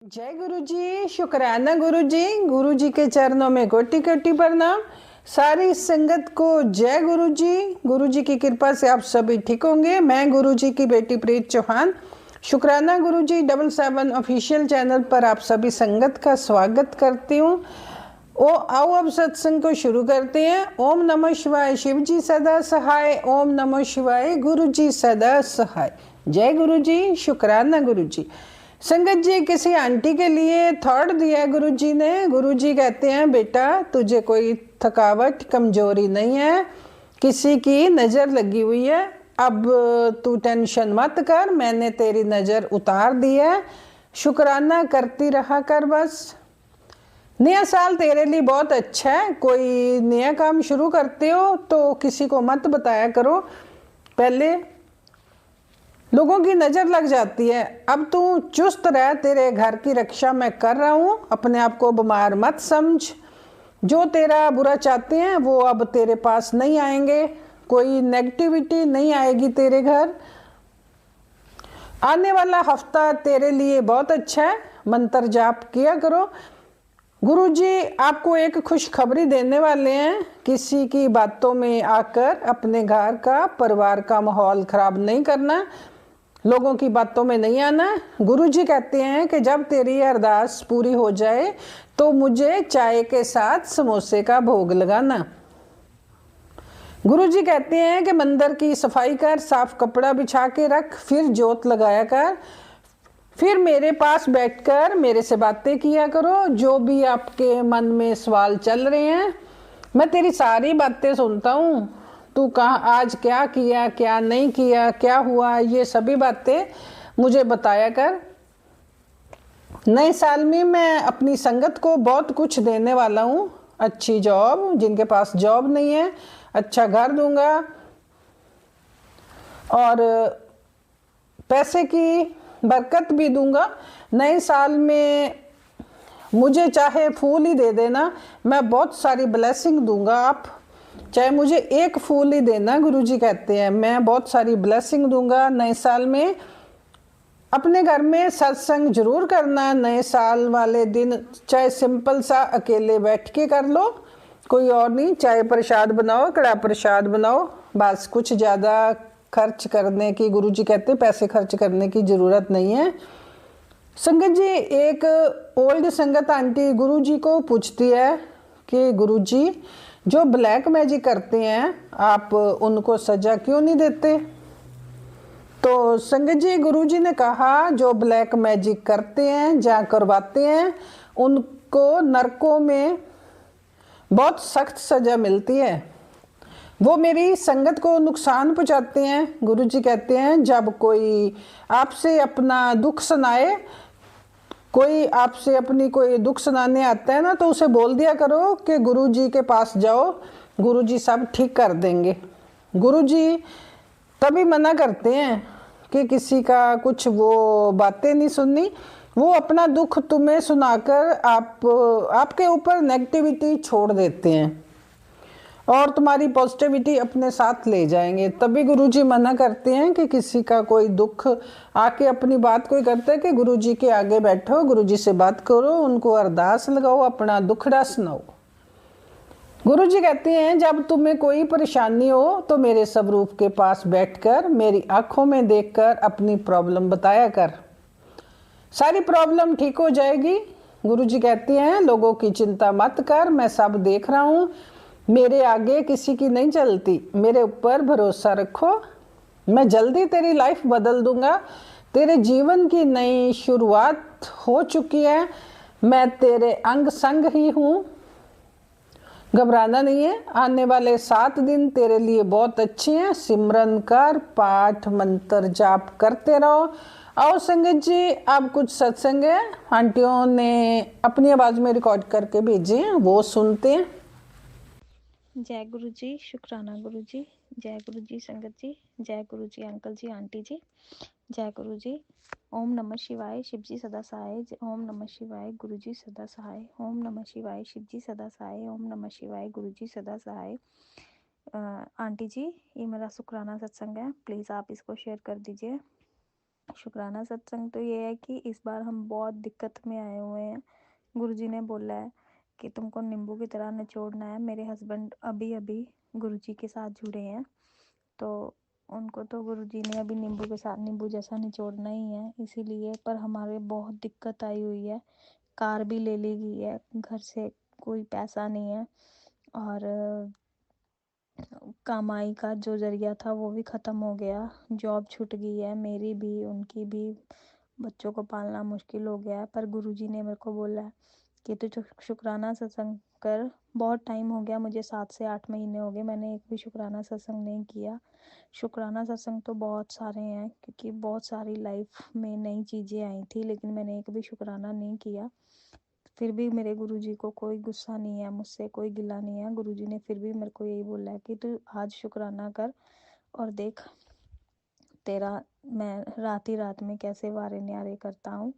जय गुरु जी, शुक्राना गुरु जी। गुरु जी के चरणों में कोटि कोटि प्रणाम। सारी संगत को जय गुरु जी। गुरु जी की कृपा से आप सभी ठीक होंगे। मैं गुरु जी की बेटी प्रीत चौहान, शुक्राना गुरु जी 77 ऑफिशियल चैनल पर आप सभी संगत का स्वागत करती हूँ। आओ अब सत्संग को शुरू करते हैं। ओम नमः शिवाय, शिव जी सदा सहाय। ओम नमः शिवाय, गुरु जी सदा सहाय। जय गुरु जी, शुक्राना गुरु जी। संगत जी, किसी आंटी के लिए थॉट दिया गुरु जी ने। गुरु जी कहते हैं, बेटा तुझे कोई थकावट कमजोरी नहीं है, किसी की नज़र लगी हुई है। अब तू टेंशन मत कर, मैंने तेरी नज़र उतार दी है। शुक्राना करती रहा कर बस। नया साल तेरे लिए बहुत अच्छा है। कोई नया काम शुरू करते हो तो किसी को मत बताया करो, पहले लोगों की नज़र लग जाती है। अब तू चुस्त रह, तेरे घर की रक्षा मैं कर रहा हूँ। अपने आप को बीमार मत समझ। जो तेरा बुरा चाहते हैं वो अब तेरे पास नहीं आएंगे। कोई नेगेटिविटी नहीं आएगी तेरे घर। आने वाला हफ्ता तेरे लिए बहुत अच्छा है। मंत्र जाप किया करो। गुरुजी आपको एक खुशखबरी देने वाले हैं। किसी की बातों में आकर अपने घर का, परिवार का माहौल खराब नहीं करना, लोगों की बातों में नहीं आना। गुरुजी कहते हैं कि जब तेरी अरदास पूरी हो जाए तो मुझे चाय के साथ समोसे का भोग लगाना। गुरुजी कहते हैं कि मंदिर की सफाई कर, साफ कपड़ा बिछा के रख, फिर जोत लगाया कर, फिर मेरे पास बैठकर मेरे से बातें किया करो। जो भी आपके मन में सवाल चल रहे हैं, मैं तेरी सारी बातें सुनता हूँ। तू कहाँ आज क्या किया, क्या नहीं किया, क्या हुआ, ये सभी बातें मुझे बताया कर। नए साल में मैं अपनी संगत को बहुत कुछ देने वाला हूँ। अच्छी जॉब, जिनके पास जॉब नहीं है, अच्छा घर दूंगा, और पैसे की बरकत भी दूंगा। नए साल में मुझे चाहे फूल ही दे देना, मैं बहुत सारी ब्लेसिंग दूंगा। आप चाहे मुझे एक फूल ही देना, गुरुजी कहते हैं, मैं बहुत सारी ब्लेसिंग दूंगा। नए साल में अपने घर में सत्संग जरूर करना। नए साल वाले दिन चाहे सिंपल सा अकेले बैठ के कर लो, कोई और नहीं। चाहे प्रसाद बनाओ, कड़ा प्रसाद बनाओ, बस। कुछ ज़्यादा खर्च करने की, गुरुजी कहते हैं, पैसे खर्च करने की ज़रूरत नहीं है। संगत जी, एक ओल्ड संगत आंटी गुरुजी को पूछती है कि गुरुजी जो ब्लैक मैजिक करते हैं आप उनको सजा क्यों नहीं देते। तो संगत जी, गुरुजी ने कहा जो ब्लैक मैजिक करते हैं, जहाँ करवाते हैं, उनको नरकों में बहुत सख्त सजा मिलती है। वो मेरी संगत को नुकसान पहुंचाते हैं। गुरुजी कहते हैं जब कोई आपसे अपना दुख सुनाए, कोई आपसे अपनी कोई दुख सुनाने आता है ना, तो उसे बोल दिया करो कि गुरुजी के पास जाओ, गुरुजी सब ठीक कर देंगे। गुरुजी तभी मना करते हैं कि किसी का कुछ वो बातें नहीं सुननी। वो अपना दुख तुम्हें सुनाकर आपके ऊपर नेगेटिविटी छोड़ देते हैं और तुम्हारी पॉजिटिविटी अपने साथ ले जाएंगे। तभी गुरुजी मना करते हैं कि किसी का कोई दुख आके अपनी बात कोई करता है कि गुरुजी के आगे बैठो, गुरुजी से बात करो, उनको अरदास लगाओ, अपना दुखड़ा सुनाओ। गुरुजी कहते हैं जब तुम्हें कोई परेशानी हो तो मेरे स्वरूप के पास बैठकर मेरी आंखों में देखकर अपनी प्रॉब्लम बताया कर, सारी प्रॉब्लम ठीक हो जाएगी। गुरुजी कहते हैं लोगों की चिंता मत कर, मैं सब देख रहा हूँ, मेरे आगे किसी की नहीं चलती, मेरे ऊपर भरोसा रखो, मैं जल्दी तेरी लाइफ बदल दूंगा। तेरे जीवन की नई शुरुआत हो चुकी है, मैं तेरे अंग संग ही हूँ, घबराना नहीं है। आने वाले 7 दिन तेरे लिए बहुत अच्छे हैं। सिमरन कर, पाठ मंत्र जाप करते रहो। आओ संगत जी, अब कुछ सत्संग है, आंटियों ने अपनी आवाज़ में रिकॉर्ड करके भेजे हैं, वो सुनते हैं। जय गुरु जी, शुक्राना गुरु जी। जय गुरु जी संगत जी। जय गुरु जी अंकल जी, आंटी जी। जय गुरु जी। ओम नमः शिवाय, शिव जी सदा सहाय। ओम नमः शिवाय, गुरु जी सदा सहाय। ओम नमः शिवाय, शिव जी सदा सहाय। ओम नमः शिवाय, गुरु जी सदा सहाय। आंटी जी, ये मेरा शुक्राना सत्संग है, प्लीज़ आप इसको शेयर कर दीजिए। शुक्राना सत्संग तो ये है कि इस बार हम बहुत दिक्कत में आए हुए हैं। गुरुजी ने बोला है कि तुमको नींबू की तरह निचोड़ना है। मेरे हस्बैंड अभी अभी गुरुजी के साथ जुड़े हैं, तो उनको तो गुरुजी ने अभी नींबू के साथ नींबू जैसा निचोड़ना ही है, इसीलिए। पर हमारे बहुत दिक्कत आई हुई है, कार भी ले ली गई है, घर से कोई पैसा नहीं है, और कमाई का जो जरिया था वो भी ख़त्म हो गया, जॉब छूट गई है, मेरी भी उनकी भी। बच्चों को पालना मुश्किल हो गया है। पर गुरुजी ने मेरे को बोला है कि तू शुक्राना सत्संग कर। बहुत टाइम हो गया मुझे, 7 से 8 महीने हो गए, मैंने एक भी शुक्राना सत्संग नहीं किया। शुक्राना सत्संग तो बहुत सारे हैं, क्योंकि बहुत सारी लाइफ में नई चीज़ें आई थी, लेकिन मैंने एक भी शुक्राना नहीं किया। फिर भी मेरे गुरुजी को कोई गुस्सा नहीं है, मुझसे कोई गिला नहीं है। गुरुजी ने फिर भी मेरे को यही बोला है कि तू आज शुक्राना कर और देख तेरा मैं रात ही रात में कैसे वारे न्यारे करता हूँ।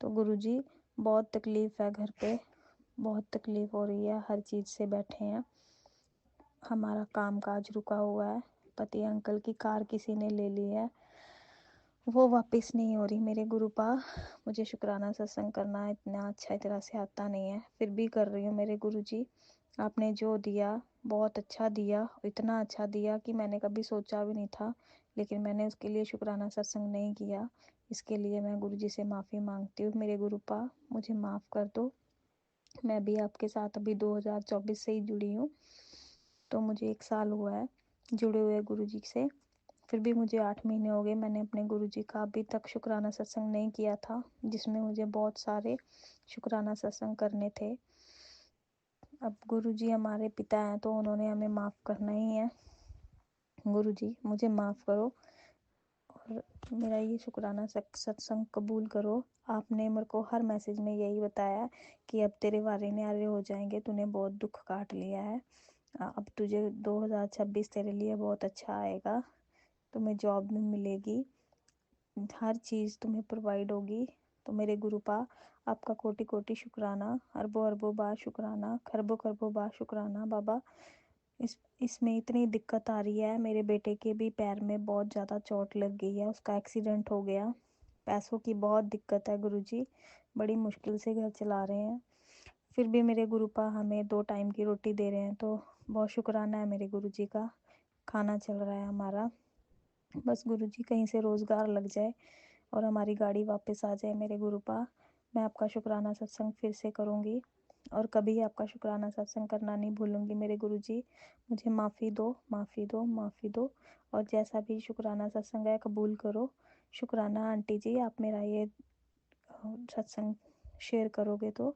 तो गुरुजी, बहुत तकलीफ़ है घर पे, बहुत तकलीफ़ हो रही है, हर चीज़ से बैठे हैं, हमारा काम काज रुका हुआ है, पति अंकल की कार किसी ने ले ली है, वो वापस नहीं हो रही। मेरे गुरुपा, मुझे शुक्राना सत्संग करना इतना अच्छा तरह से आता नहीं है, फिर भी कर रही हूँ। मेरे गुरुजी, आपने जो दिया बहुत अच्छा दिया, इतना अच्छा दिया कि मैंने कभी सोचा भी नहीं था, लेकिन मैंने उसके लिए शुक्राना सत्संग नहीं किया। इसके लिए मैं गुरुजी से माफ़ी मांगती हूँ। मेरे गुरुपा, मुझे माफ़ कर दो। मैं भी आपके साथ अभी 2024 से ही जुड़ी हूँ, तो मुझे 1 साल हुआ है जुड़े हुए गुरुजी से। फिर भी मुझे 8 महीने हो गए, मैंने अपने गुरुजी का अभी तक शुक्राना सत्संग नहीं किया था, जिसमें मुझे बहुत सारे शुक्राना सत्संग करने थे। अब गुरुजी हमारे पिता हैं, तो उन्होंने हमें माफ़ करना ही है। गुरुजी, मुझे माफ़ करो और मेरा ये शुक्राना सत्संग कबूल करो। आपने मेरे को हर मैसेज में यही बताया कि अब तेरे वारे न्यारे हो जाएंगे, तूने बहुत दुख काट लिया है, अब तुझे 2026 तेरे लिए बहुत अच्छा आएगा, तुम्हें जॉब में मिलेगी, हर चीज़ तुम्हें प्रोवाइड होगी। तो मेरे गुरुपा, आपका कोटि कोटि शुक्राना, अरबों अरबों बार शुक्राना, खरबों खरबों बार शुक्राना। बाबा, इसमें इतनी दिक्कत आ रही है, मेरे बेटे के भी पैर में बहुत ज़्यादा चोट लग गई है, उसका एक्सीडेंट हो गया, पैसों की बहुत दिक्कत है गुरुजी, बड़ी मुश्किल से घर चला रहे हैं। फिर भी मेरे गुरुपा हमें 2 टाइम की रोटी दे रहे हैं, तो बहुत शुक्राना है मेरे गुरुजी का, खाना चल रहा है हमारा। बस गुरुजी कहीं से रोज़गार लग जाए और हमारी गाड़ी वापस आ जाए। मेरे गुरुपा, मैं आपका शुक्राना सत्संग फिर से करूँगी और कभी आपका शुक्राना सत्संग करना नहीं भूलूँगी। मेरे गुरुजी, मुझे माफ़ी दो, माफ़ी दो, माफ़ी दो, और जैसा भी शुक्राना सत्संग है कबूल करो। शुक्राना आंटी जी, आप मेरा ये सत्संग शेयर करोगे तो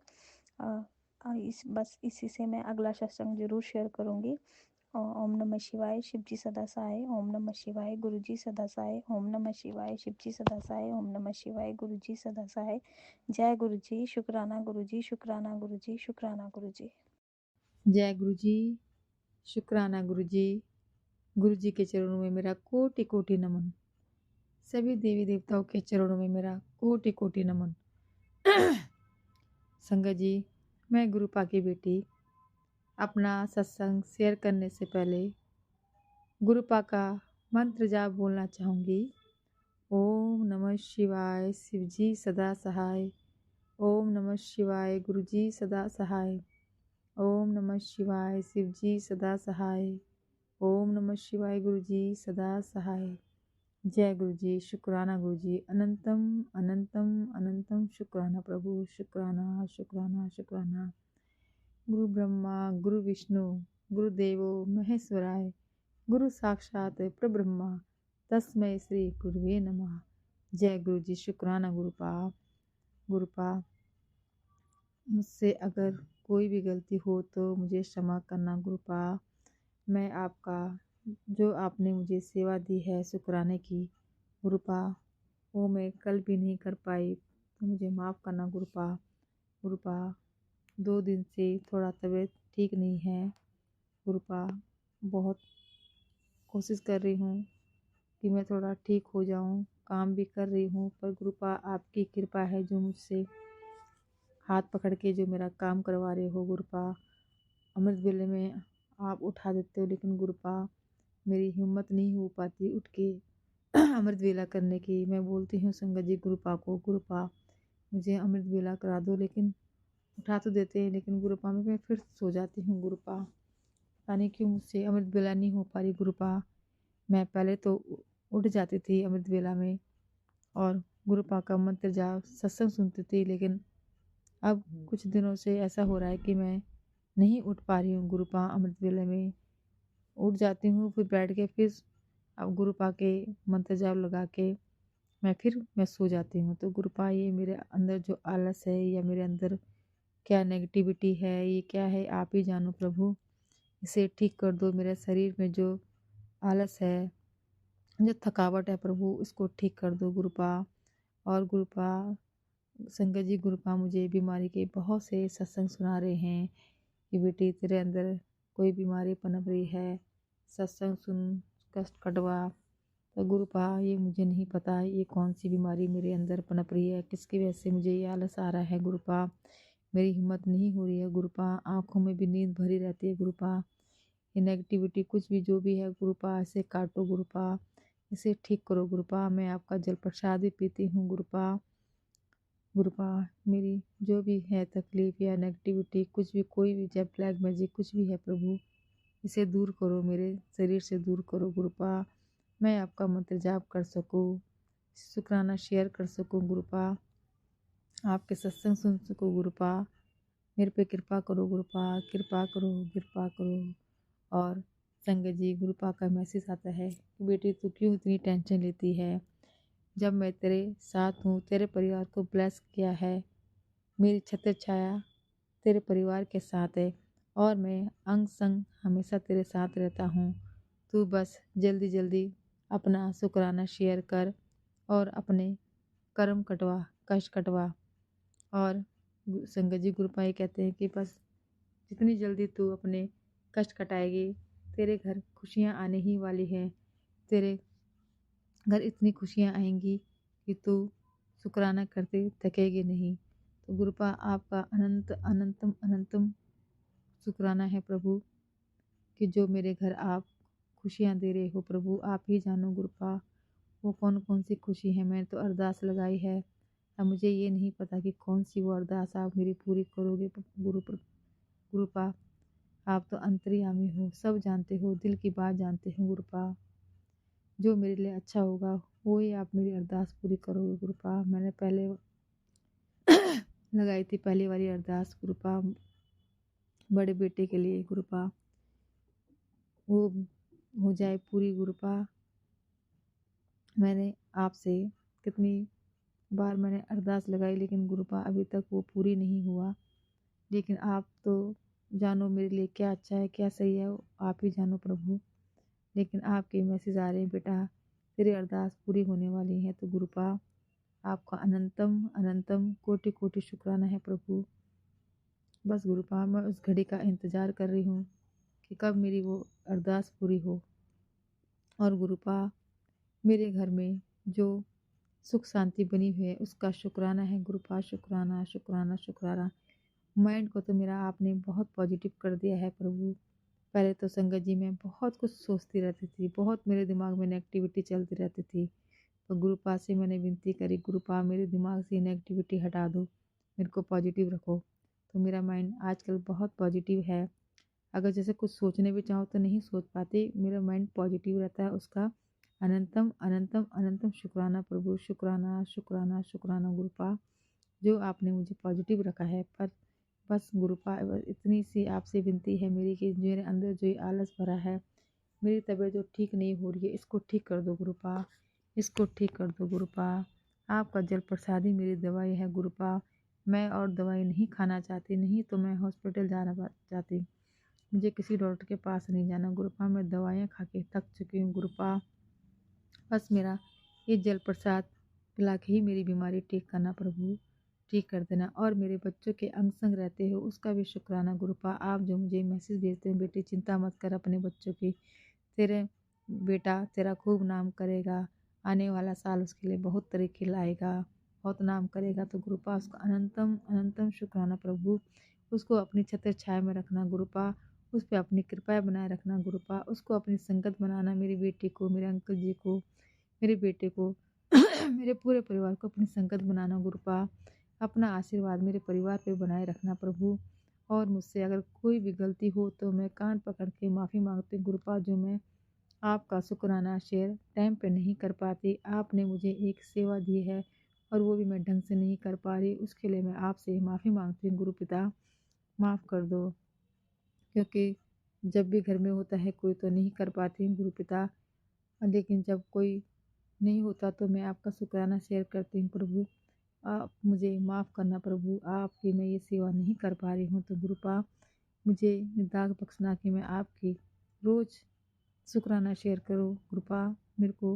बस इसी से मैं अगला सत्संग ज़रूर शेयर करूँगी। ओम नमः शिवाय, शिवजी सदा सहाय। ओम नमः शिवाय, गुरुजी सदा सहाय। ओम नमः शिवाय, शिवजी सदा सहाय। ओम नमः शिवाय, गुरुजी सदा सहाय। जय गुरुजी, शुक्राना गुरुजी, शुक्राना गुरुजी, शुक्राना गुरुजी। जय गुरु जी, शुक्राना गुरु जी। गुरु जी के चरणों में मेरा कोटि कोटि नमन। सभी देवी देवताओं के चरणों में मेरा कोटि कोटि नमन। संगत जी, मैं गुरुपा की बेटी अपना सत्संग शेयर करने से पहले गुरुपा का मंत्र जाप बोलना चाहूँगी। ओम नमः शिवाय, शिवजी सदा सहाय। ओम नमः शिवाय, गुरुजी सदा सहाय। ओम नमः शिवाय, शिवजी सदा सहाय। ओम नमः शिवाय, गुरुजी सदा सहाय। जय गुरुजी, शुक्राना गुरुजी, अनंतम अनंतम अनंतम शुक्राना प्रभु, शुक्राना शुक्राना शुक्राना। गुरु ब्रह्मा गुरु विष्णु गुरुदेवो महेश्वराय, गुरु साक्षात प्रब्रह्मा तस्मै श्री गुरुवे नमः। जय गुरुजी, शुक्राना गुरुपा। गुरुपा, मुझसे अगर कोई भी गलती हो तो मुझे क्षमा करना गुरुपा। मैं आपका जो आपने मुझे सेवा दी है शुक्राने की गुरुपा, वो मैं कल भी नहीं कर पाई, तो मुझे माफ़ करना गुरुपा। गुरुपा, 2 दिन से थोड़ा तबीयत ठीक नहीं है गुरुपा, बहुत कोशिश कर रही हूँ कि मैं थोड़ा ठीक हो जाऊँ, काम भी कर रही हूँ, पर गुरुपा आपकी कृपा है जो मुझसे हाथ पकड़ के जो मेरा काम करवा रहे हो गुरुपा। अमृत वेले में आप उठा देते हो, लेकिन गुरुपा मेरी हिम्मत नहीं हो पाती उठ के अमृत वेला करने की। मैं बोलती हूँ संगत जी गुरुपा को, गुरुपा मुझे अमृत वेला करा दो, लेकिन उठा तो देते हैं, लेकिन गुरुपा में मैं फिर सो जाती हूँ। गुरुपा पता नहीं क्यों मुझसे अमृत वेला नहीं हो पा रही। गुरुपा मैं पहले तो उठ जाती थी अमृत वेला में और गुरुपा का मंत्र जाप सत्संग सुनती थी, लेकिन अब कुछ दिनों से ऐसा हो रहा है कि मैं नहीं उठ पा रही हूँ। गुरुपा अमृत वेले में उठ जाती हूँ, फिर बैठ के फिर अब गुरुपा के मंत्र जाप लगा के मैं सो जाती हूँ। तो गुरुपा ये मेरे अंदर जो आलस है या मेरे अंदर क्या नेगेटिविटी है, ये क्या है, आप ही जानो प्रभु। इसे ठीक कर दो। मेरे शरीर में जो आलस है, जो थकावट है प्रभु, इसको ठीक कर दो गुरुपा। और गुरुपा संगत जी गुरुपा मुझे बीमारी के बहुत से सत्संग सुना रहे हैं कि बेटी तेरे अंदर कोई बीमारी पनप रही है, सत्संग सुन, कष्ट कटवा। तो गुरुपा ये मुझे नहीं पता ये कौन सी बीमारी मेरे अंदर पनप रही है, किसकी वजह से मुझे ये आलस आ रहा है। गुरुपा मेरी हिम्मत नहीं हो रही है। गुरुपा आँखों में भी नींद भरी रहती है। गुरुपा ये नेगेटिविटी कुछ भी जो भी है गुरुपा इसे काटो। गुरुपा इसे ठीक करो। गुरुपा मैं आपका जल प्रसाद भी पीती हूँ। गुरुपा गुरुपा मेरी जो भी है तकलीफ या नेगेटिविटी कुछ भी, कोई भी जब ब्लैक मैजिक कुछ भी है प्रभु, इसे दूर करो, मेरे शरीर से दूर करो। गुरुपा मैं आपका मंत्र जाप कर सकूँ, शुक्राना शेयर कर सकूँ। गुरुपा आपके सत्संग सुन सकूँ। गुरुपा मेरे पे कृपा करो। गुरुपा कृपा करो, कृपा करो। और संगत जी गुरुपा का मैसेज आता है कि बेटी तू क्यों इतनी टेंशन लेती है, जब मैं तेरे साथ हूँ, तेरे परिवार को ब्लेस किया है, मेरी छत्र छाया तेरे परिवार के साथ है और मैं अंग संग हमेशा तेरे साथ रहता हूँ। तू बस जल्दी जल्दी अपना शुक्राना शेयर कर और अपने कर्म कटवा, कष्ट कटवा। और संगत जी गुरुपा ये कहते हैं कि बस जितनी जल्दी तू अपने कष्ट कटाएगी, तेरे घर खुशियाँ आने ही वाली हैं। तेरे घर इतनी खुशियाँ आएंगी कि तू शुक्राना करते थकेगी नहीं। तो गुरुपा आपका अनंत अनंतम अनंतम शुक्राना है प्रभु कि जो मेरे घर आप खुशियाँ दे रहे हो प्रभु। आप ही जानो गुरुपा वो कौन कौन सी खुशी है। मैंने तो अरदास लगाई है, अब मुझे ये नहीं पता कि कौन सी वो अरदास आप मेरी पूरी करोगे। गुरुपा आप तो अंतर्यामी हो, सब जानते हो, दिल की बात जानते हो। गुरुपा जो मेरे लिए अच्छा होगा वो ही आप मेरी अरदास पूरी करोगे। गुरुपा मैंने पहले लगाई थी पहली वाली अरदास गुरुपा बड़े बेटे के लिए। गुरुपा वो हो जाए पूरी। गुरुपा मैंने आपसे कितनी बार मैंने अरदास लगाई, लेकिन गुरुपा अभी तक वो पूरी नहीं हुआ। लेकिन आप तो जानो मेरे लिए क्या अच्छा है, क्या सही है, आप ही जानो प्रभु। लेकिन आपके मैसेज आ रहे हैं बेटा तेरी अरदास पूरी होने वाली है। तो गुरुपा आपका अनंतम अनंतम कोटि कोटि शुक्राना है प्रभु। बस गुरुपा मैं उस घड़ी का इंतज़ार कर रही हूँ कि कब मेरी वो अरदास पूरी हो। और गुरुपा मेरे घर में जो सुख शांति बनी हुई है उसका शुक्राना है। गुरुपा शुक्राना शुक्राना शुक्राना। माइंड को तो मेरा आपने बहुत पॉजिटिव कर दिया है प्रभु। पहले तो संगत जी मैं बहुत कुछ सोचती रहती थी, बहुत मेरे दिमाग में नेगेटिविटी चलती रहती थी। तो गुरुपा से मैंने विनती करी, गुरुपा मेरे दिमाग से नेगेटिविटी हटा दो, मेरे को पॉजिटिव रखो। तो मेरा माइंड आजकल बहुत पॉजिटिव है। अगर जैसे कुछ सोचने भी चाहो तो नहीं सोच पाती, मेरा माइंड पॉजिटिव रहता है। उसका अनंतम अनंतम अनंतम शुक्राना प्रभु। शुक्राना शुक्राना शुक्राना गुरुपा जो आपने मुझे पॉजिटिव रखा है। पर बस गुरुपा इतनी सी आपसे विनती है मेरी कि मेरे अंदर जो ये आलस भरा है, मेरी तबीयत जो ठीक नहीं हो रही है, इसको ठीक कर दो गुरुपा, इसको ठीक कर दो गुरुपा। आपका जल प्रसाद ही मेरी दवाई है गुरुपा। मैं और दवाई नहीं खाना चाहती, नहीं तो मैं हॉस्पिटल जाना चाहती, मुझे किसी डॉक्टर के पास नहीं जाना गुरुपा। मैं दवाइयाँ खा के थक चुकी हूँ गुरुपा। बस मेरा ये जल प्रसाद पिला के ही मेरी बीमारी ठीक करना प्रभु, ठीक कर देना। और मेरे बच्चों के अंग संग रहते हो उसका भी शुक्राना गुरुपा। आप जो मुझे मैसेज भेजते हैं बेटी चिंता मत कर अपने बच्चों की, तेरे बेटा तेरा खूब नाम करेगा, आने वाला साल उसके लिए बहुत तरक्की लाएगा, बहुत नाम करेगा। तो गुरुपा उसका अनंतम अनंतम शुक्राना प्रभु। उसको अपनी छत्र छाया में रखना गुरुपा, उस पर अपनी कृपा बनाए रखना गुरुपा। उसको अपनी संगत बनाना, मेरी बेटी को, मेरे अंकल जी को, मेरे बेटे को मेरे पूरे परिवार को अपनी संगत बनाना गुरुपा। अपना आशीर्वाद मेरे परिवार पे बनाए रखना प्रभु। और मुझसे अगर कोई भी गलती हो तो मैं कान पकड़ के माफ़ी मांगती हूँ गुरुपा, जो मैं आपका शुक्राना शेयर टाइम पे नहीं कर पाती। आपने मुझे एक सेवा दी है और वो भी मैं ढंग से नहीं कर पा रही, उसके लिए मैं आपसे माफ़ी मांगती हूँ गुरुपिता, माफ़ कर दो। क्योंकि जब भी घर में होता है कोई तो नहीं कर पाती हूँ गुरुपिता, लेकिन जब कोई नहीं होता तो मैं आपका शुक्राना शेयर करती हूँ प्रभु। आप मुझे माफ़ करना प्रभु, आपकी मैं ये सेवा नहीं कर पा रही हूँ तो गुरुपा मुझे निर्दाग बख्शना कि मैं आपकी रोज़ शुक्राना शेयर करो गुरुपा। मेरे को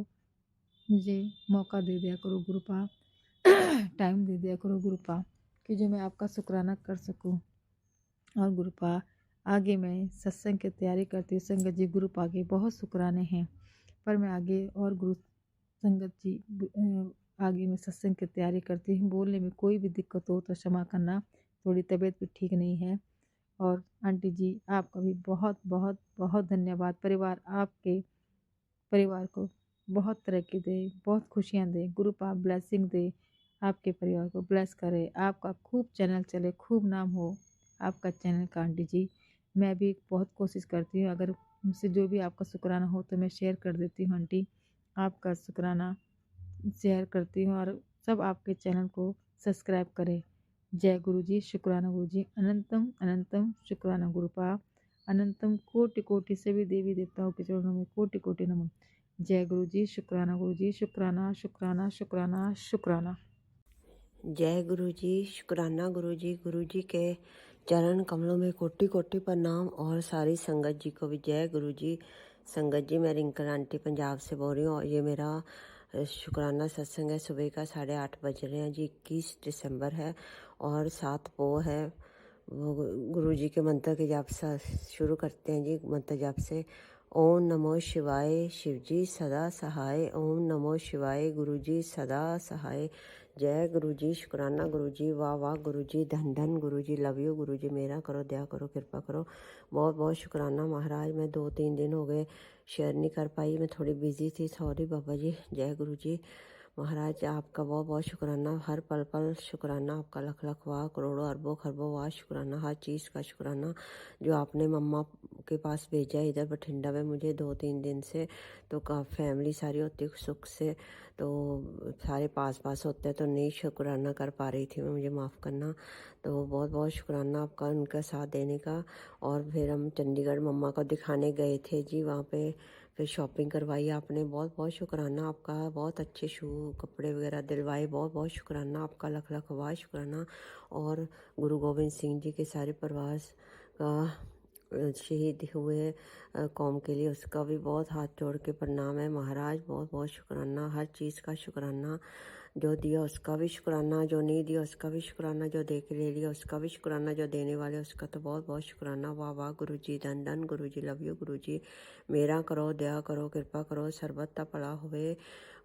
मुझे मौका दे दिया करो गुरुपा, टाइम दे दिया करो गुरुपा, कि जो मैं आपका शुक्राना कर सकूं। और गुरुपा आगे मैं सत्संग की तैयारी करती हूँ। संगत जी गुरुपा के बहुत शुक्राने हैं, पर मैं आगे और गुरु संगत जी आगे मैं सत्संग की तैयारी करती हूँ। बोलने में कोई भी दिक्कत हो तो क्षमा करना, थोड़ी तबीयत भी ठीक नहीं है। और आंटी जी आपका भी बहुत बहुत बहुत धन्यवाद। परिवार आपके परिवार को बहुत तरक्की दे, बहुत खुशियाँ दे, गुरुपा ब्लेसिंग दे, आपके परिवार को ब्लेस करे, आपका खूब चैनल चले, खूब नाम हो आपका चैनल का आंटी जी। मैं भी बहुत कोशिश करती हूँ, अगर मुझसे जो भी आपका शुक्राना हो तो मैं शेयर कर देती हूँ आंटी, आपका शुक्राना शेयर करती हूँ। और सब आपके चैनल को सब्सक्राइब करें। जय गुरु जी, शुक्राना गुरु जी, अनंतम अनंतम शुक्राना गुरुपा, अनंतम कोटि कोटि सभी देवी देवताओं के चरणों में कोटि कोटि नमन। जय गुरु जी, शुक्राना गुरु जी, शुक्राना शुक्राना शुक्राना शुक्राना। जय गुरु जी, शुक्राना गुरु जी के चरण कमलों में कोटि कोटि प्रणाम। और सारी संगत जी को भी जय गुरु जी। संगत जी, मैं रिंकल आंटी पंजाब से बोल रही हूँ और ये मेरा शुक्राना सत्संग है। सुबह का 8:30 बज रहे हैं जी। 21 दिसंबर है और 7 पो है। वो गुरु जी के मंत्र के जाप से शुरू करते हैं जी। मंत्र जाप से ओम नमो शिवाय, शिव जी सदा सहाय। ओम नमो शिवाय, गुरु जी सदा सहाय। जय गुरु जी, शुक्राना गुरु जी, वाह वाह गुरु जी, धन धन गुरु जी, लव यू गुरु जी, मेरा करो, दया करो, कृपा करो। बहुत बहुत शुक्राना महाराज। मैं 2-3 दिन हो गए शेयर नहीं कर पाई, मैं थोड़ी बिजी थी, सॉरी बाबा जी। जय गुरु जी महाराज, आपका बहुत बहुत शुक्राना। हर पल पल शुक्राना आपका, लख लख वाह, करोड़ों अरबों खरबों वाह शुक्राना। हर चीज़ का शुक्राना जो आपने मम्मा के पास भेजा इधर बठिंडा में मुझे 2-3 दिन से। तो का फैमिली सारी होती सुख से, तो सारे पास पास होते हैं तो नहीं शुक्राना कर पा रही थी मैं, मुझे माफ़ करना। तो बहुत बहुत शुक्राना आपका उनका साथ देने का। और फिर हम चंडीगढ़ मम्मा को दिखाने गए थे जी, वहाँ पे फिर शॉपिंग करवाई आपने, बहुत बहुत शुक्राना आपका। बहुत अच्छे शू कपड़े वगैरह दिलवाए, बहुत बहुत शुक्राना आपका, लख लख वाह शुक्राना। और गुरु गोविंद सिंह जी के सारे प्रवास का शहीद हुए कौम के लिए, उसका भी बहुत हाथ जोड़ के प्रणाम है महाराज। बहुत बहुत शुक्राना, हर चीज़ का शुक्राना। जो दिया उसका भी शुक्राना, जो नहीं दिया उसका भी शुक्राना, जो दे के ले लिया उसका भी शुक्राना, जो देने वाले उसका तो बहुत बहुत शुक्राना। वाह वाह गुरु जी, धन धन गुरु जी, लव यू गुरु जी, मेरा करो, दया करो, कृपा करो, सर्बत का भला होवे।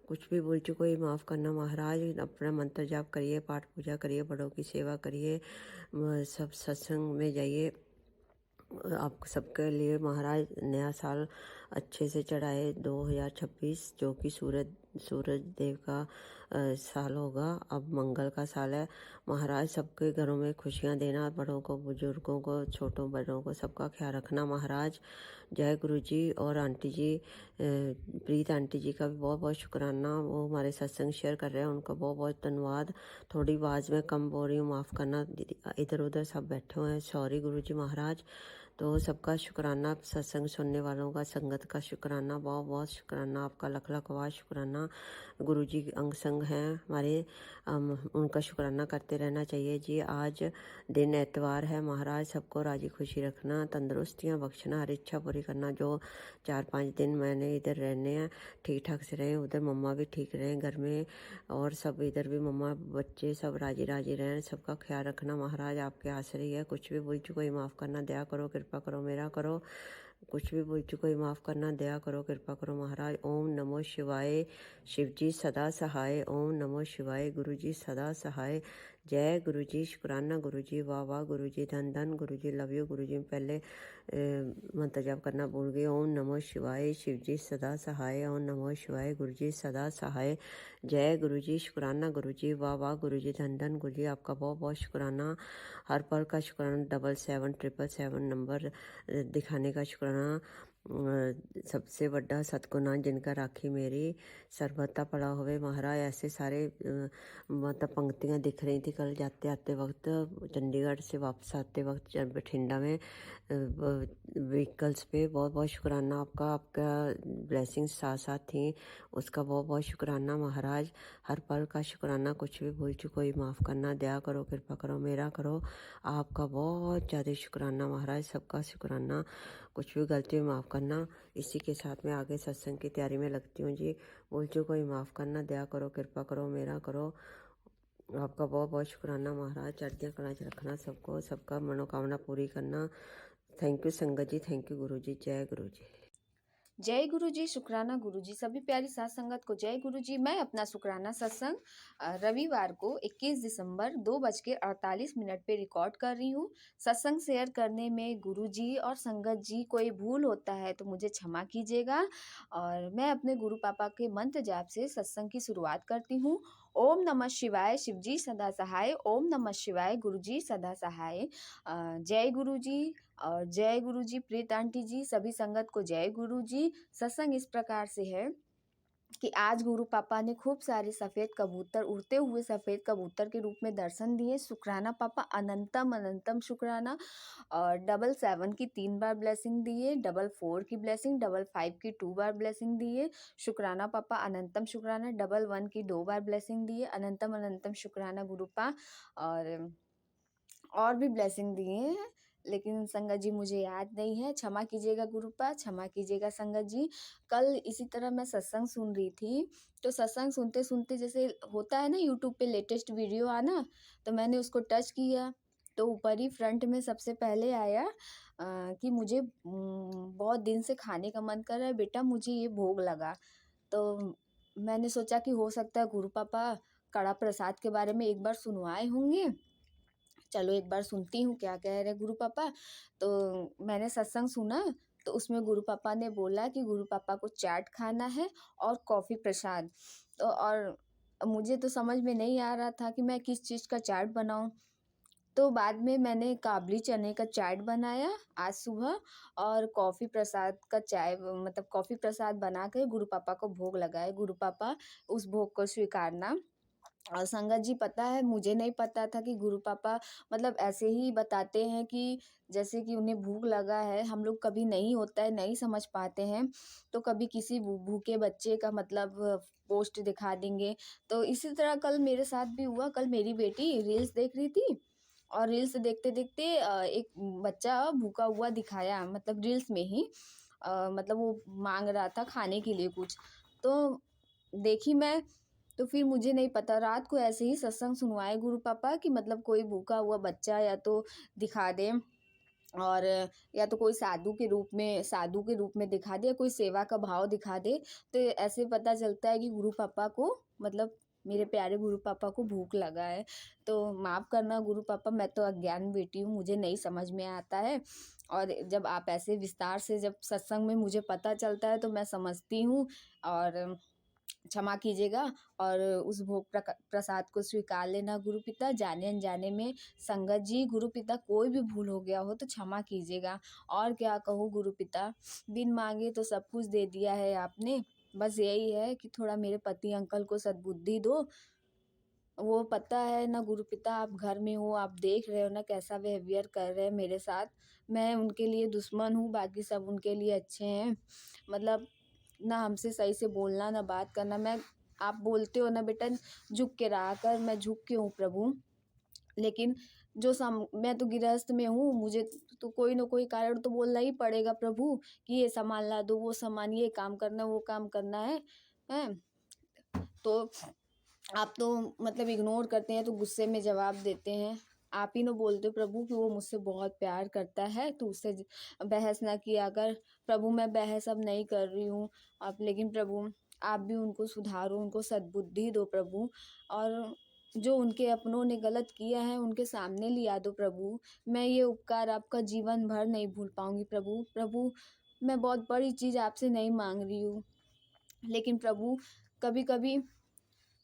कुछ भी भूल चुको ही माफ़ करना महाराज। अपना मंत्र जाप करिए, पाठ पूजा करिए, बड़ों की सेवा करिए, सब सत्संग में जाइए। आप सबके लिए महाराज नया साल अच्छे से चढ़ाए 2026, जो कि सूरज देव का साल होगा। अब मंगल का साल है महाराज। सबके घरों में खुशियां देना, बड़ों को, बुजुर्गों को, छोटों बड़ों को, सबका ख्याल रखना महाराज। जय गुरु जी। और आंटी जी, प्रीत आंटी जी का भी बहुत बहुत शुक्राना, वो हमारे सत्संग शेयर कर रहे हैं, उनका बहुत बहुत धन्यवाद। थोड़ी आवाज़ में कम बोल रही हूँ, माफ़ करना, इधर उधर सब बैठे हुए हैं, सॉरी गुरु जी महाराज। तो सबका शुक्राना, सत्संग सुनने वालों का, संगत का शुक्राना, बहुत बहुत शुक्राना आपका, लख लख वाह शुक्राना। गुरु जी अंग संग हैं हमारे, उनका शुक्राना करते रहना चाहिए जी। आज दिन एतवार है महाराज, सबको राजी खुशी रखना, तंदुरुस्तियाँ बख्शना, हर इच्छा पूरी करना। जो 4-5 दिन मैंने इधर रहने हैं ठीक ठाक से रहें, उधर मम्मा भी ठीक रहें घर में, और सब इधर भी मम्मा बच्चे सब राजी राजी रहें, सबका ख्याल रखना महाराज। आपके आश्रय है, कुछ भी भूल चुको ही माफ़ करना, दया करो, कृपा करो, मेरा करो। कुछ भी भूल चुको ही माफ़ करना, दया करो, कृपा करो महाराज। ओम नमो शिवाय, शिव जी सदा सहाय। ओम नमो शिवाय, गुरु जी सदा सहाय। जय गुरु जी, शुक्राना गुरु जी, वाह वाह गुरु जी, धन धन गुरु जी, लव यू गुरु जी। पहले मंत्र जाप करना भूल गई। ओम नमो शिवाय, शिव जी सदा सहाय। ओम नमो शिवाय, गुरु जी सदा सहाय। जय गुरु जी, शुक्राना गुरु जी, वाह वाह गुरु जी, धन धन गुरु जी, आपका बहुत बहुत शुक्राना, हर पल का शुक्राना, 7777 नंबर दिखाने का शुक्राना। सबसे बड़ा सतगुणान जिनका राखी मेरी सर्वथा पड़ा होवे महाराज। ऐसे सारे मतलब पंक्तियाँ दिख रही थी कल जाते आते वक्त, चंडीगढ़ से वापस आते वक्त बठिंडा में व्हीकल्स पे। बहुत बहुत शुक्राना आपका, आपका ब्लेसिंग्स साथ साथ थी, उसका बहुत बहुत शुक्राना महाराज। हर पल का शुक्राना, कुछ भी भूल चुको ही माफ़ करना, दया करो, कृपा करो, मेरा करो। आपका बहुत ज़्यादा शुक्राना महाराज, सबका शुक्राना, कुछ भी गलती में माफ़ करना। इसी के साथ में आगे सत्संग की तैयारी में लगती हूँ जी। भूल चुको ही माफ़ करना, दया करो, कृपा करो, मेरा करो। आपका बहुत बहुत शुक्राना महाराज, चढ़तियाँ कला च रखना सबको, सबका मनोकामना पूरी करना। थैंक यू संगत जी, थैंक यू गुरु जी, जय गुरु जी। जय गुरु जी, शुक्राना गुरु जी, सभी प्यारी साथ संगत को जय गुरु जी। मैं अपना शुक्राना सत्संग रविवार को 21 दिसंबर 2:48 पे रिकॉर्ड कर रही हूँ। सत्संग शेयर करने में गुरु जी और संगत जी कोई भूल होता है तो मुझे क्षमा कीजिएगा। और मैं अपने गुरु पापा के मंत्र जाप से सत्संग की शुरुआत करती हूँ। ओम नमः शिवाय, शिव जी सदा सहाय। ओम नमः शिवाय, गुरु जी सदा सहाय। जय गुरु जी और जय गुरु जी। प्रीत आंटी जी, सभी संगत को जय गुरु जी। सत्संग इस प्रकार से है कि आज गुरु पापा ने खूब सारे सफ़ेद कबूतर, उड़ते हुए सफ़ेद कबूतर के रूप में दर्शन दिए। शुक्राना पापा, अनंतम अनंतम शुक्राना। और 777 की 3 बार ब्लेसिंग दिए, 44 की ब्लेसिंग, 55 की 2 बार ब्लेसिंग दिए। शुक्राना पापा, अनंतम शुक्राना। 11 की 2 बार ब्लेसिंग दिए, अनंतम अनंतम शुक्राना गुरु पा। और भी ब्लेसिंग दिए हैं लेकिन संगत जी मुझे याद नहीं है, क्षमा कीजिएगा गुरुपा, क्षमा कीजिएगा संगत जी। कल इसी तरह मैं सत्संग सुन रही थी, तो सत्संग सुनते सुनते जैसे होता है ना यूट्यूब पे लेटेस्ट वीडियो आना, तो मैंने उसको टच किया तो ऊपर ही फ्रंट में सबसे पहले आया कि मुझे बहुत दिन से खाने का मन कर रहा है बेटा, मुझे ये भोग लगा। तो मैंने सोचा कि हो सकता है गुरु पापा कड़ा प्रसाद के बारे में एक बार सुनवाए होंगे, चलो एक बार सुनती हूँ क्या कह रहे गुरु पापा। तो मैंने सत्संग सुना तो उसमें गुरु पापा ने बोला कि गुरु पापा को चाट खाना है और कॉफ़ी प्रसाद। तो और मुझे तो समझ में नहीं आ रहा था कि मैं किस चीज़ का चाट बनाऊँ। तो बाद में मैंने काबली चने का चाट बनाया आज सुबह, और कॉफ़ी प्रसाद का चाय मतलब कॉफ़ी प्रसाद बना कर गुरु पापा को भोग लगाए। गुरु पापा उस भोग को स्वीकारना। और संगत जी पता है, मुझे नहीं पता था कि गुरु पापा मतलब ऐसे ही बताते हैं कि जैसे कि उन्हें भूख लगा है, हम लोग कभी नहीं होता है नहीं समझ पाते हैं तो कभी किसी भूखे बच्चे का मतलब पोस्ट दिखा देंगे। तो इसी तरह कल मेरे साथ भी हुआ। कल मेरी बेटी रील्स देख रही थी और रील्स देखते देखते एक बच्चा भूखा हुआ दिखाया, मतलब रील्स में ही मतलब वो मांग रहा था खाने के लिए कुछ, तो देखी मैं। तो फिर मुझे नहीं पता, रात को ऐसे ही सत्संग सुनवाए गुरु पापा कि मतलब कोई भूखा हुआ बच्चा या तो दिखा दे, और या तो कोई साधु के रूप में दिखा दे, कोई सेवा का भाव दिखा दे। तो ऐसे पता चलता है कि गुरु पापा को मतलब मेरे प्यारे गुरु पापा को भूख लगा है। तो माफ़ करना गुरु पापा, मैं तो अज्ञान बेटी हूँ, मुझे नहीं समझ में आता है। और जब आप ऐसे विस्तार से जब सत्संग में मुझे पता चलता है तो मैं समझती हूँ, और क्षमा कीजिएगा। और उस भोग प्रसाद को स्वीकार लेना गुरु पिता। जाने अनजाने में संगत जी गुरु पिता कोई भी भूल हो गया हो तो क्षमा कीजिएगा। और क्या कहूँ गुरु पिता, बिन मांगे तो सब कुछ दे दिया है आपने। बस यही है कि थोड़ा मेरे पति अंकल को सद्बुद्धि दो। वो पता है ना गुरु पिता, आप घर में हो, आप देख रहे हो ना कैसा बिहेवियर कर रहे हैं मेरे साथ। मैं उनके लिए दुश्मन हूँ, बाकी सब उनके लिए अच्छे हैं। मतलब ना हमसे सही से बोलना ना बात करना। मैं आप बोलते हो ना बेटा झुक के रहा कर, मैं झुक के हूँ प्रभु। लेकिन मैं तो गृहस्थ में हूँ, मुझे तो कोई ना कोई कारण तो बोलना ही पड़ेगा प्रभु कि ये सामान ला दो, वो सामान, ये काम करना, वो काम करना है। तो आप तो मतलब इग्नोर करते हैं, तो गुस्से में जवाब देते हैं। आप ही ना बोलते हो प्रभु कि वो मुझसे बहुत प्यार करता है, तो उससे बहस ना किया कर। प्रभु मैं बहस अब नहीं कर रही हूँ आप, लेकिन प्रभु आप भी उनको सुधारो, उनको सद्बुद्धि दो प्रभु। और जो उनके अपनों ने गलत किया है उनके सामने लिया दो प्रभु। मैं ये उपकार आपका जीवन भर नहीं भूल पाऊँगी प्रभु। प्रभु, मैं बहुत बड़ी चीज़ आपसे नहीं माँग रही हूँ, लेकिन प्रभु कभी-कभी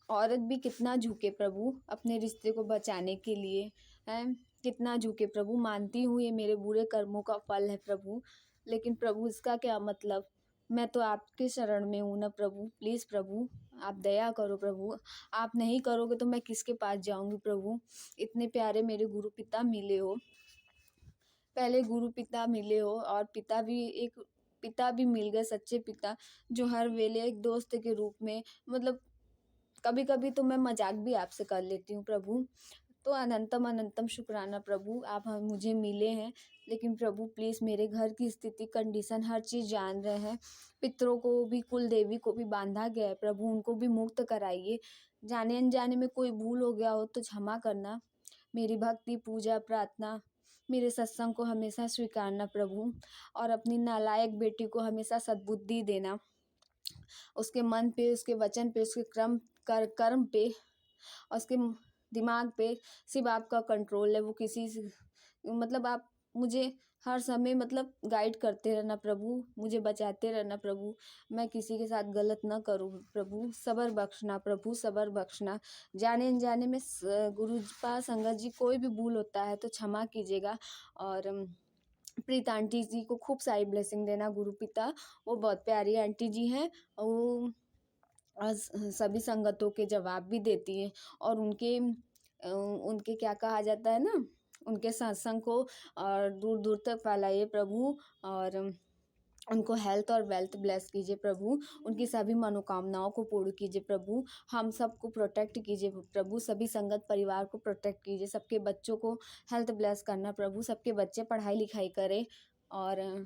औरत भी कितना झुके प्रभु अपने रिश्ते को बचाने के लिए, हैं? कितना झुके प्रभु। मानती हूँ ये मेरे बुरे कर्मों का फल है प्रभु, लेकिन प्रभु इसका क्या मतलब? मैं तो आपके शरण में हूँ ना प्रभु। प्लीज़ प्रभु, आप दया करो प्रभु। आप नहीं करोगे तो मैं किसके पास जाऊँगी प्रभु? इतने प्यारे मेरे गुरु पिता मिले हो, पहले गुरु पिता मिले हो और पिता भी मिल गए, सच्चे पिता, जो हर वेले एक दोस्त के रूप में, मतलब कभी-कभी तो मैं मज़ाक भी आपसे कर लेती हूँ प्रभु। तो अनंतम अनंतम शुक्राना प्रभु, आप मुझे मिले हैं। लेकिन प्रभु प्लीज़ मेरे घर की स्थिति, कंडीशन, हर चीज़ जान रहे हैं। पितरों को भी, कुल देवी को भी बांधा गया है प्रभु, उनको भी मुक्त कराइए। जाने अनजाने में कोई भूल हो गया हो तो क्षमा करना। मेरी भक्ति, पूजा, प्रार्थना, मेरे सत्संग को हमेशा स्वीकारना प्रभु, और अपनी नालायक बेटी को हमेशा सद्बुद्धि देना। उसके मन पे, उसके वचन पे, उसके कर्म पे और उसके दिमाग पे सिर्फ आपका कंट्रोल है। वो किसी से, मतलब आप मुझे हर समय मतलब गाइड करते रहना प्रभु, मुझे बचाते रहना प्रभु। मैं किसी के साथ गलत ना करूँ प्रभु। सब्र बख्शना प्रभु, सब्र बख्शना। जाने अनजाने में गुरुपा संगत जी कोई भी भूल होता है तो क्षमा कीजिएगा। और प्रीत आंटी जी को खूब सारी ब्लेसिंग देना गुरु पिता, वो बहुत प्यारी आंटी जी हैं। वो सभी संगतों के जवाब भी देती हैं, और उनके क्या कहा जाता है ना, उनके सत्संग को और दूर दूर तक फैलाइए प्रभु, और उनको हेल्थ और वेल्थ ब्लेस कीजिए प्रभु। उनकी सभी मनोकामनाओं को पूर्ण कीजिए प्रभु। हम सबको प्रोटेक्ट कीजिए प्रभु, सभी संगत परिवार को प्रोटेक्ट कीजिए। सबके बच्चों को हेल्थ ब्लेस करना प्रभु, सबके बच्चे पढ़ाई लिखाई करें और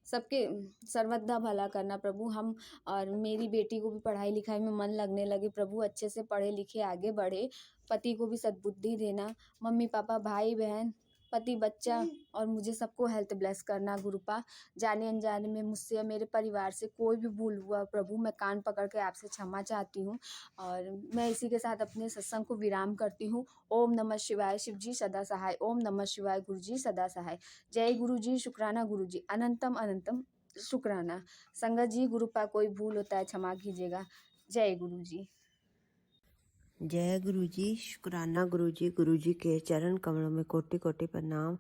सबके सर्वदा भला करना प्रभु। हम और मेरी बेटी को भी पढ़ाई लिखाई में मन लगने लगे प्रभु, अच्छे से पढ़े लिखे आगे बढ़े। पति को भी सद्बुद्धि देना, मम्मी पापा, भाई बहन, पति, बच्चा और मुझे सबको हेल्थ ब्लेस करना गुरुपा। जाने अनजाने में मुझसे, मेरे परिवार से कोई भी भूल हुआ प्रभु, मैं कान पकड़ के आपसे क्षमा चाहती हूँ। और मैं इसी के साथ अपने सत्संग को विराम करती हूँ। ओम नमः शिवाय, शिव जी सदा सहाय। ओम नमः शिवाय, गुरु जी सदा सहाय। जय गुरु जी, शुक्राना गुरु जी, अनंतम अनंतम शुक्राना। संगत जी, गुरुपा कोई भूल होता है क्षमा कीजिएगा। जय गुरु जी। जय गुरु जी, शुक्राना गुरु जी के चरण कमलों में कोटि कोटि प्रणाम,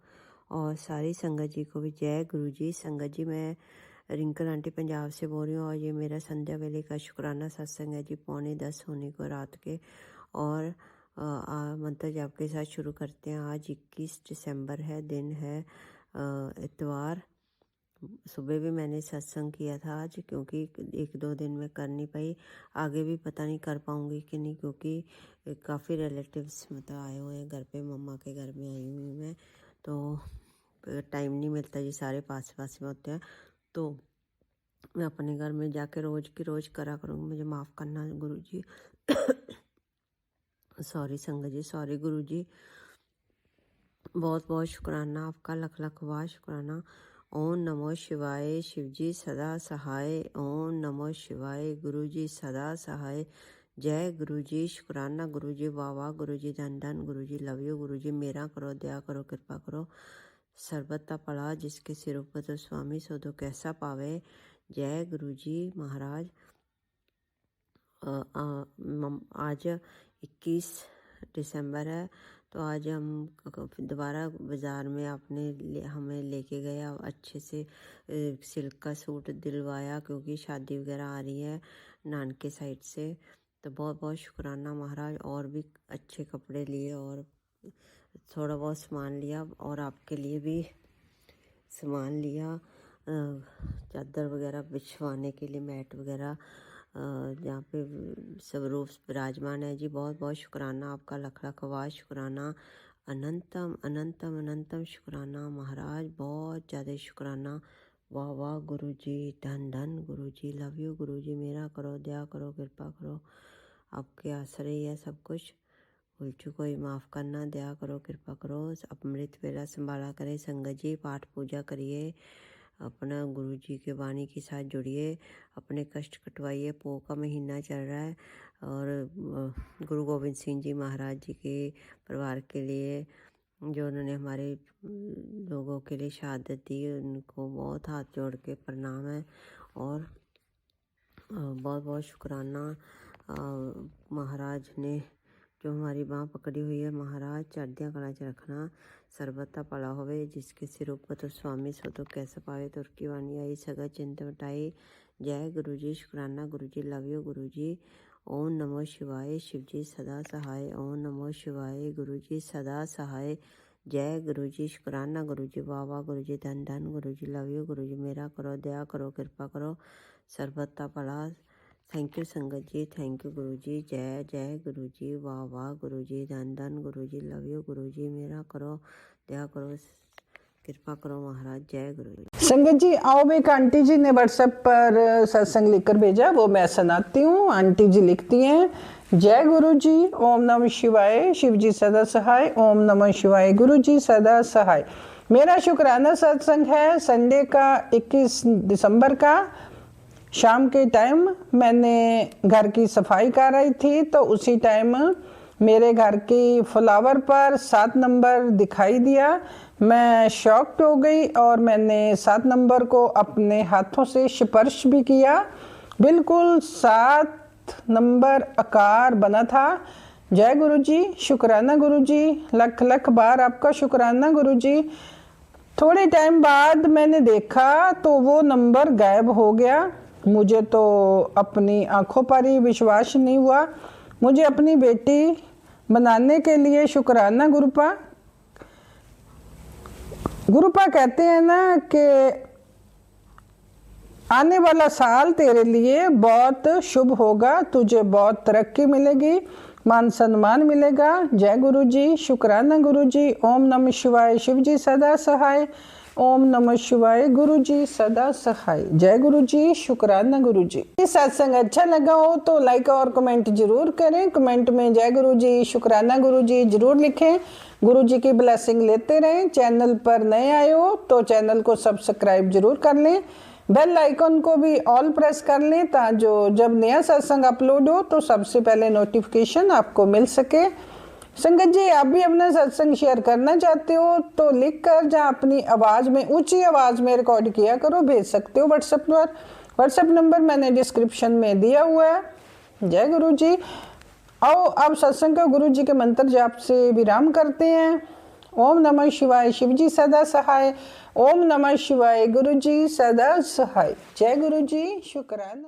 और सारी संगत जी को भी जय गुरु जी। संगत जी, मैं रिंकल आंटी पंजाब से बोल रही हूँ, और ये मेरा संध्या वेले का शुक्राना सत्संग है जी, 9:45 होने को रात के। और मंत्र जाप के साथ शुरू करते हैं। आज 21 दिसंबर है, दिन है इतवार। सुबह भी मैंने सत्संग किया था आज, क्योंकि 1-2 दिन में कर नहीं पाई, आगे भी पता नहीं कर पाऊँगी कि नहीं, क्योंकि काफ़ी रिलेटिव्स मतलब आए हुए हैं घर पे। मम्मा के घर में आई हुई मैं, तो टाइम नहीं मिलता जी, सारे पास पास में होते हैं। तो मैं अपने घर में जाके रोज़ की रोज़ करा करूँगी, मुझे माफ़ करना गुरु जी। सॉरी संगत जी, सॉरी गुरु जी। बहुत बहुत शुक्राना आपका, लख लख वाह शुक्राना। ओम नमो शिवाय, शिव जी सदा सहाय। ओम नमो शिवाय, गुरु जी सदा सहाय। जय गुरु जी, शुक्राना गुरु जी, वाह वाह गुरु जी, धन धन गुरु जी, लव यू गुरु जी। मेरा करो, दया करो, कृपा करो, सर्वता पड़ा जिसके सिर ऊपर तो स्वामी सो दो कैसा पावे। जय गुरु जी महाराज। आज 21 दिसंबर है, तो आज हम दोबारा बाज़ार में हमें लेके गया, अच्छे से सिल्क का सूट दिलवाया, क्योंकि शादी वगैरह आ रही है नानके साइड से। तो बहुत बहुत शुक्राना महाराज। और भी अच्छे कपड़े लिए और थोड़ा बहुत सामान लिया, और आपके लिए भी सामान लिया, चादर वगैरह बिछवाने के लिए, मैट वगैरह, जहाँ पे सब रूप विराजमान है जी। बहुत बहुत शुक्राना आपका, लख लख वाह शुक्राना। अनंतम अनंतम अनंतम शुक्राना महाराज, बहुत ज़्यादा शुक्राना। वाह वाह गुरु जी, धन धन गुरु जी, लव यू गुरु जी। मेरा करो, दया करो, कृपा करो, आपके आश्रय ही है सब कुछ। भूल चुको ही माफ़ करना, दया करो, कृपा करो। अमृत वेला संभाला करें संगत जी, पाठ पूजा करिए, अपना गुरु जी के वाणी के साथ जुड़िए, अपने कष्ट कटवाइए। पोह का महीना चल रहा है और गुरु गोविंद सिंह जी महाराज जी के परिवार के लिए जो उन्होंने हमारे लोगों के लिए शहादत दी, उनको बहुत हाथ जोड़ के प्रणाम है और बहुत बहुत शुक्राना। महाराज ने जो हमारी बाँह पकड़ी हुई है, महाराज चढ़दियाँ कला च रखना, सर्वथा भला होवे, जिसके सिर ऊपर तो स्वामी सो तो कैसे पावे, तुर की वाणी आई सगा चिंत मिटाई। जय गुरु जी, शुक्राना गुरु जी, लव यू गुरु जी। ओम नमो शिवाय, शिव जी सदा सहाय। ओम नमो शिवाय, गुरु जी सदा सहाय। जय गुरु जी, शुक्राना गुरु जी, वाह वाह गुरु जी, धन धन गुरु जी, लव यू गुरु जी, मेरा करो दया करो कृपा करो, सर्वथा भला। थैंक यू संगत जी, थैंक यू गुरु जी। जय जय गुरु जी, वाह वाह गुरु जी, धन धन गुरु जी, लव यू गुरु जी, मेरा करो दया करो कृपा करो महाराज। जय गुरु जी। संगत जी आओ, एक आंटी जी ने व्हाट्सएप पर सत्संग लिखकर भेजा, वो मैं सुनाती हूँ। आंटी जी लिखती हैं, जय गुरु जी, ओम नमः शिवाय, शिव जी सदा सहाय। ओम नमः शिवाय, गुरु जी सदा सहाय। मेरा शुक्राना सत्संग है संडे का 21 दिसंबर का शाम के टाइम। मैंने घर की सफाई कर रही थी तो उसी टाइम मेरे घर की फ्लावर पर 7 नंबर दिखाई दिया। मैं शॉक्ड हो गई और मैंने 7 नंबर को अपने हाथों से स्पर्श भी किया। बिल्कुल 7 नंबर आकार बना था। जय गुरु जी, शुक्राना गुरु जी, लख लख बार आपका शुक्राना गुरु जी। थोड़े टाइम बाद मैंने देखा तो वो नंबर गायब हो गया। मुझे तो अपनी आंखों पर ही विश्वास नहीं हुआ। मुझे अपनी बेटी बनाने के लिए शुक्राना गुरुपा। गुरुपा कहते हैं ना कि आने वाला साल तेरे लिए बहुत शुभ होगा, तुझे बहुत तरक्की मिलेगी, मान सम्मान मिलेगा। जय गुरु जी, शुक्राना गुरु जी। ओम नमः शिवाय, शिव जी सदा सहाय। ओम नमः शिवाय, गुरु जी सदा सहाय। जय गुरु जी, शुक्राना गुरु जी। सत्संग अच्छा लगा हो तो लाइक और कमेंट जरूर करें। कमेंट में जय गुरु जी, शुक्राना गुरु जी जरूर लिखें। गुरु जी की ब्लेसिंग लेते रहें। चैनल पर नए आए हो तो चैनल को सब्सक्राइब जरूर कर लें। बेल आइकन को भी ऑल प्रेस कर लें ताकि जब नया सत्संग अपलोड हो तो सबसे पहले नोटिफिकेशन आपको मिल सके। संगत जी, आप भी अपना सत्संग शेयर करना चाहते हो तो लिख कर जहाँ अपनी आवाज़ में, ऊंची आवाज़ में रिकॉर्ड किया करो, भेज सकते हो व्हाट्सएप पर। व्हाट्सएप नंबर मैंने डिस्क्रिप्शन में दिया हुआ है। जय गुरु जी। आओ अब सत्संग को गुरु जी के मंत्र जाप से विराम करते हैं। ओम नमः शिवाय, शिव जी सदा सहाय। ओम नमः शिवाय, गुरु जी सदा सहाय। जय गुरु जी, शुक्राना।